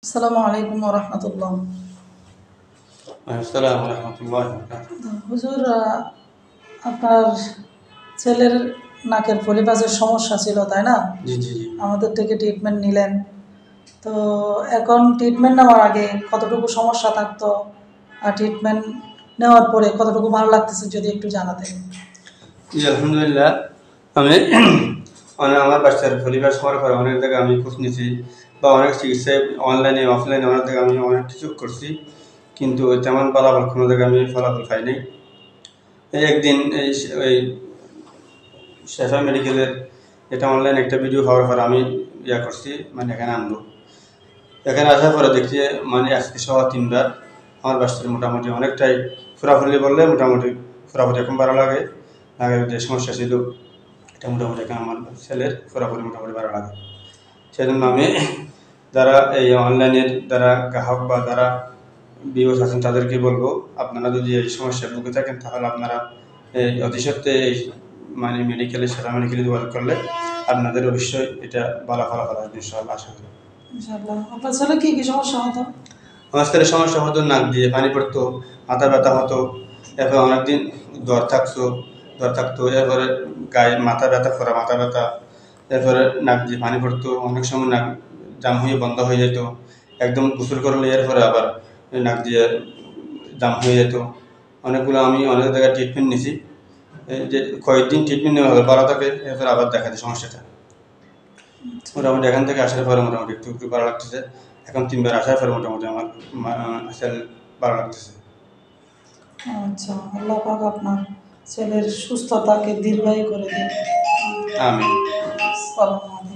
আসসালামু আলাইকুম ওয়া রাহমাতুল্লাহ। আসসালামু রাহমাতুল্লাহি ওয়া বারাকাতুহু। হুজুর, আপনার ছেলের নাকের পলিপাসের সমস্যা ছিল, তাই না? জি, জি, জি। আমাদের থেকে ট্রিটমেন্ট নিলেন। তো এখন ট্রিটমেন্ট নেওয়ার আগে কতটুকু সমস্যা থাকতো আর ট্রিটমেন্ট নেওয়ার পরে কতটুকু ভালো লাগতেছে যদি একটু জানাতেন। জি, আলহামদুলিল্লাহ। আমি আমার বাচ্চার পরিবার হওয়ার পরে অনেক জায়গায় আমি খোঁজ নিয়েছি বা অনেক চিকিৎসায় অনলাইনে অফলাইনে অনেক জায়গায় আমি অনেক কিছু করছি, কিন্তু তেমন ফলাফল কোনো জায়গায় আমি ফলাফল পাই নাই। এই একদিন ওই শেফা মেডিকেলের এটা অনলাইনে একটা ভিডিও পাওয়ার পর আমি করছি, মানে এখানে আনবো। এখানে আসার পরে দেখছি মানে আজকে সহ 3বার আমার বাচ্চার মোটামুটি অনেকটাই ফুরাফুরি বললে মোটামুটি ফুরাফুরি এখন ভালো লাগে। আগের যে সমস্যা ছিল এটা মোটামুটি এখন আমার ছেলের ফুরাফুরি মোটামুটি ভালো লাগে। সেই জন্য আমি যারা এই অনলাইনের যারা গ্রাহক বা যারা ভিউয়ার্স আছেন তাদেরকে বলবো, আপনারা যদি এই সমস্যায় ভুগে থাকেন তাহলে আপনারা এই অতি সত্ত্বে এই মানে মেডিকেলে সেরা মেডিকেলে যোগাযোগ করলে আপনাদের অবশ্যই এটা ভালো ফলাফল আসবে ইনশাআল্লাহ, আশা করি। ইনশাআল্লাহ। আপনার ছেলে কি কি সমস্যা হতো? আমার ছেলের সমস্যা হতো, নাক দিয়ে পানি পড়তো, মাথা ব্যথা হতো, এরপরে অনেকদিন জ্বর থাকতো, এরপরে গায়ে মাথা ব্যথা করা মাথা ব্যথা, এরপরে নাক দিয়ে পানি পড়তো, অনেক সময় নাক জাম হয়ে বন্ধ হয়ে যেত, একদম গোসল করলে এরপরে আবার নাক দিয়ে জাম হয়ে যেত। অনেকগুলো আমি অনেক জায়গায় ট্রিটমেন্ট নিয়েছি, যে কয়েকদিন ট্রিটমেন্ট নেওয়া হবে ভালো থাকে, এরপরে আবার দেখা যায় সমস্যাটা। মোটামুটি এখান থেকে আসার পরে মোটামুটি একটু একটু ভালো লাগতেছে। এখন 3বার আসার পরে মোটামুটি আমার ছেলে ভালো লাগতেছে। আচ্ছা, আল্লাহ পাক আপনার ছেলের সুস্থতাকে দীর্ঘায়ু করে দিন। আমিন। আসসালামু আলাইকুম।